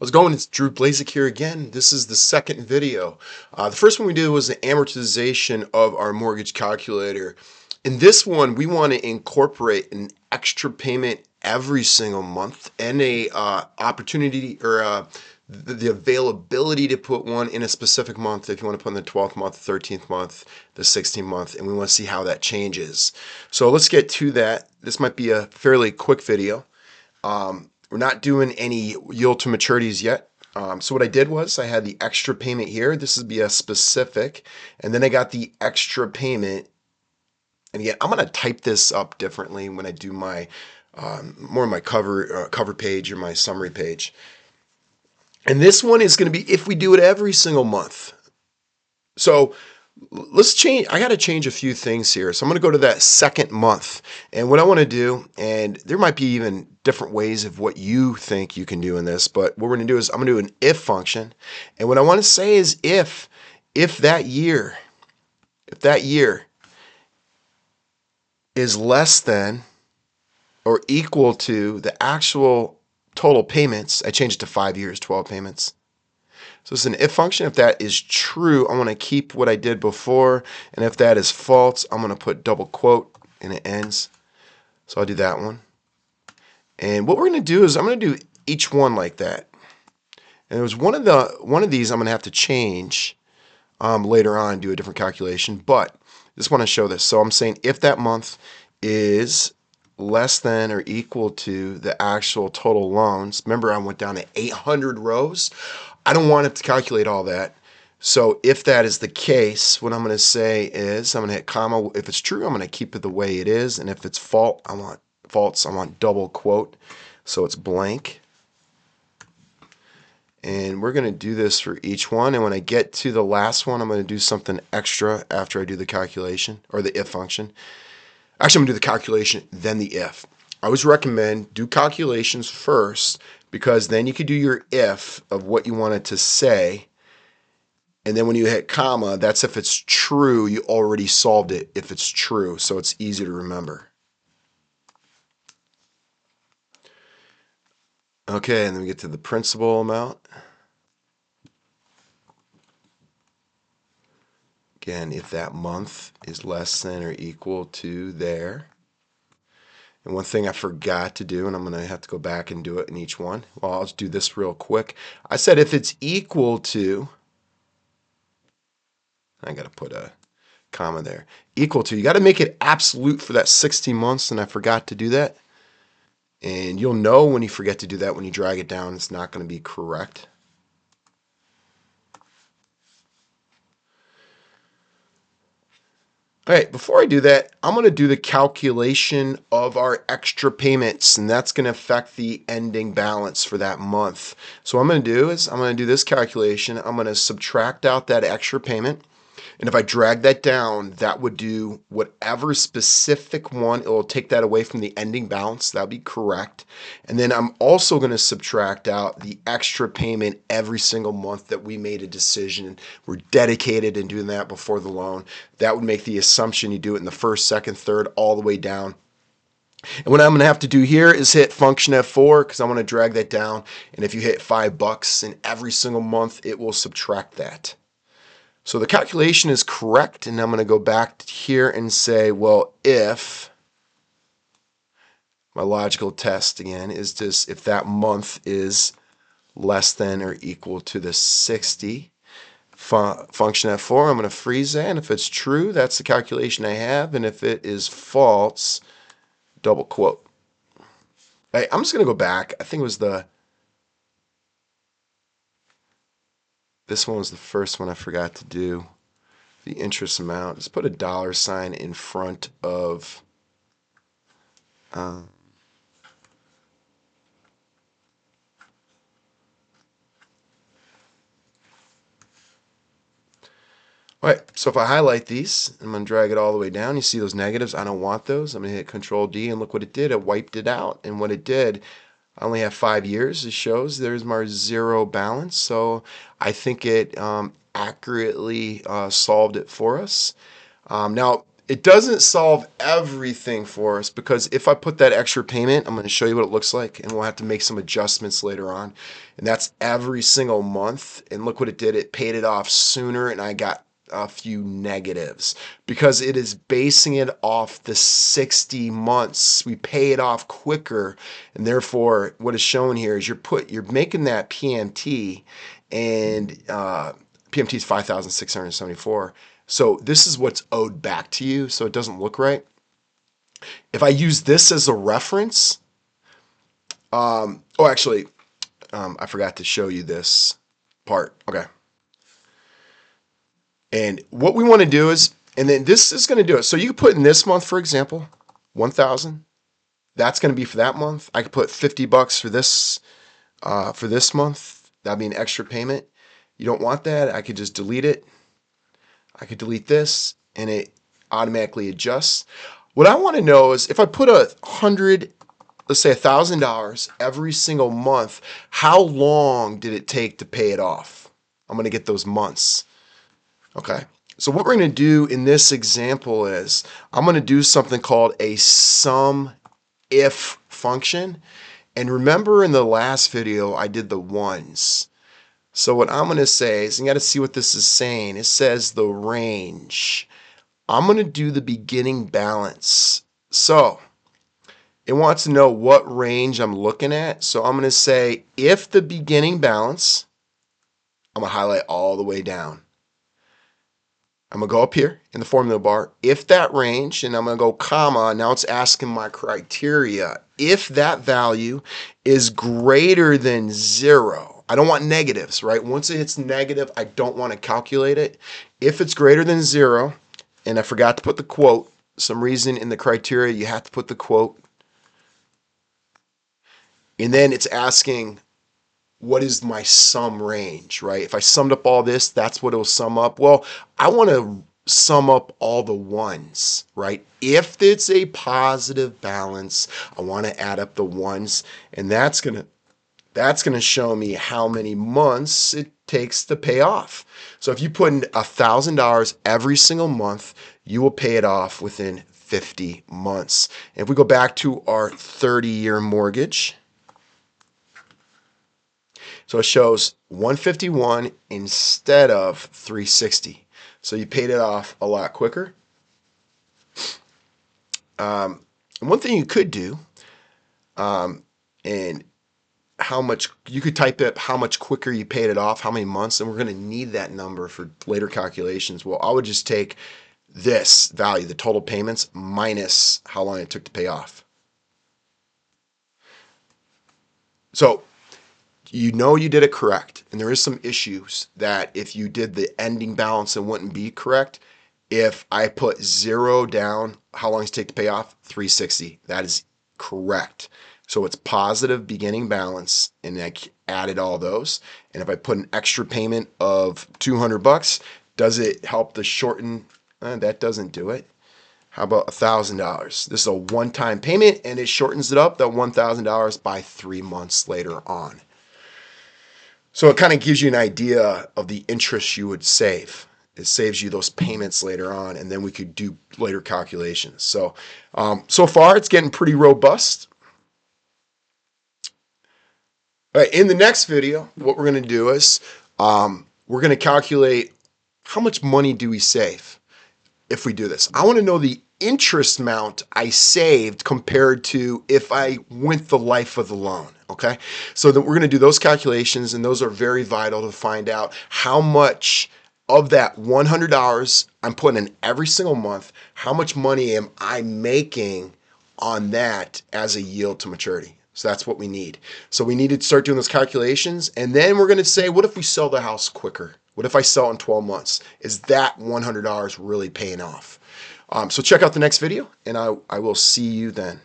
How's it going? It's Drew Blazik here again. This is the second video. The first one we did was the amortization of our mortgage calculator. In this one, we want to incorporate an extra payment every single month and a opportunity or the availability to put one in a specific month if you want to put in the 12th month, 13th month, the 16th month, and we want to see how that changes. So let's get to that. This might be a fairly quick video. We're not doing any yield to maturities yet. So what I did was I had the extra payment here. This would be a specific, and then I got the extra payment. And again, I'm going to type this up differently when I do my more my cover page or my summary page. And this one is going to be if we do it every single month. So let's change. I got to change a few things here. So I'm going to go to that second month. And what I want to do, and there might be even different ways of what you think you can do in this, but what we're going to do is I'm going to do an if function. And what I want to say is if that year is less than or equal to the actual total payments, I change it to 5 years, 12 payments. So it's an if function. If that is true, I want to keep what I did before. And if that is false, I'm going to put double quote and it ends. So I'll do that one. And what we're going to do is I'm going to do each one like that. And there was one of these I'm going to have to change later on, do a different calculation. But I just want to show this. So I'm saying if that month is less than or equal to the actual total loans. Remember, I went down to 800 rows. I don't want it to calculate all that. So if that is the case, what I'm going to say is I'm going to hit comma. If it's true, I'm going to keep it the way it is. And if it's false, I want double quote. So it's blank. And we're going to do this for each one. And when I get to the last one, I'm going to do something extra after I do the calculation or the if function. Actually, I'm going to do the calculation, then the if. I always recommend do calculations first because then you could do your if of what you wanted to say. And then when you hit comma, that's if it's true, you already solved it if it's true. So it's easy to remember. Okay, and then we get to the principal amount. Again, if that month is less than or equal to there. And one thing I forgot to do, and I'm going to have to go back and do it in each one. Well, I'll just do this real quick. I said if it's equal to, I got to put a comma there, equal to, you got to make it absolute for that 60 months, and I forgot to do that. And you'll know when you forget to do that when you drag it down, it's not going to be correct. All right, before I do that, I'm going to do the calculation of our extra payments, and that's going to affect the ending balance for that month. So what I'm going to do is I'm going to do this calculation. I'm going to subtract out that extra payment, and if I drag that down, that would do whatever specific one. It will take that away from the ending balance. That would be correct. And then I'm also going to subtract out the extra payment every single month that we made a decision. We're dedicated in doing that before the loan. That would make the assumption you do it in the first, second, third, all the way down. And what I'm going to have to do here is hit function F4 because I want to drag that down. And if you hit $5 in every single month, it will subtract that. So the calculation is correct, and I'm going to go back here and say, well, if my logical test again is just if that month is less than or equal to the 60, function F4, I'm going to freeze that, and if it's true, that's the calculation I have, and if it is false, double quote. Right, I'm just going to go back. I think it was this one was the first one I forgot to do. The interest amount. Just put a $sign in front of all right, so if I highlight these, I'm going to drag it all the way down. You see those negatives? I don't want those. I'm going to hit Control D, and look what it did. It wiped it out. And what it did, I only have 5 years. It shows there's my zero balance. So I think it accurately solved it for us. Now, it doesn't solve everything for us, because if I put that extra payment, I'm going to show you what it looks like, and we'll have to make some adjustments later on. And that's every single month. And look what it did. It paid it off sooner, and I got a few negatives because it is basing it off the 60 months. We pay it off quicker, and therefore what is shown here is you're making that PMT, and PMT is 5,674. So this is what's owed back to you, so it doesn't look right. If I use this as a reference, I forgot to show you this part. Okay. And what we want to do is, and then this is going to do it. So you can put in this month, for example, 1,000. That's going to be for that month. I could put $50 for this month. That'd be an extra payment. You don't want that. I could just delete it. I could delete this, and it automatically adjusts. What I want to know is if I put let's say $1,000 every single month, how long did it take to pay it off? I'm going to get those months. Okay. So what we're going to do in this example is I'm going to do something called a sum if function. And remember in the last video, I did the ones. So what I'm going to say is, you got to see what this is saying. It says the range. I'm going to do the beginning balance. So it wants to know what range I'm looking at. So I'm going to say if the beginning balance, I'm going to highlight all the way down. I'm going to go up here in the formula bar. If that range, and I'm going to go comma, now it's asking my criteria. If that value is greater than 0, I don't want negatives, right? Once it hits negative, I don't want to calculate it. If it's greater than 0, and I forgot to put the quote, some reason in the criteria you have to put the quote, and then it's asking what is my sum range, right? If I summed up all this, that's what it will sum up. Well, I want to sum up all the ones, right? If it's a positive balance, I want to add up the ones, and that's going to show me how many months it takes to pay off. So if you put in $1,000 every single month, you will pay it off within 50 months. And if we go back to our 30-year mortgage, so it shows 151 instead of 360. So you paid it off a lot quicker. And one thing you could do, and how much you could type it, how much quicker you paid it off, how many months, and we're going to need that number for later calculations. Well, I would just take this value, the total payments, minus how long it took to pay off. So you know you did it correct, and there is some issues that if you did the ending balance, it wouldn't be correct. If I put 0 down, how long does it take to pay off? 360. That is correct. So it's positive beginning balance, and I added all those. And if I put an extra payment of $200, does it help to shorten? That doesn't do it. How about $1,000? This is a one-time payment, and it shortens it up, that $1,000, by 3 months later on. So it kind of gives you an idea of the interest you would save. It saves you those payments later on, and then we could do later calculations. So, so far it's getting pretty robust. All right, in the next video, what we're going to do is we're going to calculate how much money do we save if we do this. I want to know the interest amount I saved compared to if I went the life of the loan. Okay, so that we're going to do those calculations, and those are very vital to find out how much of that $100 I'm putting in every single month, how much money am I making on that as a yield to maturity. So that's what we need. So we need to start doing those calculations, and then we're going to say, what if we sell the house quicker? What if I sell in 12 months? Is that $100 really paying off? So check out the next video, and I will see you then.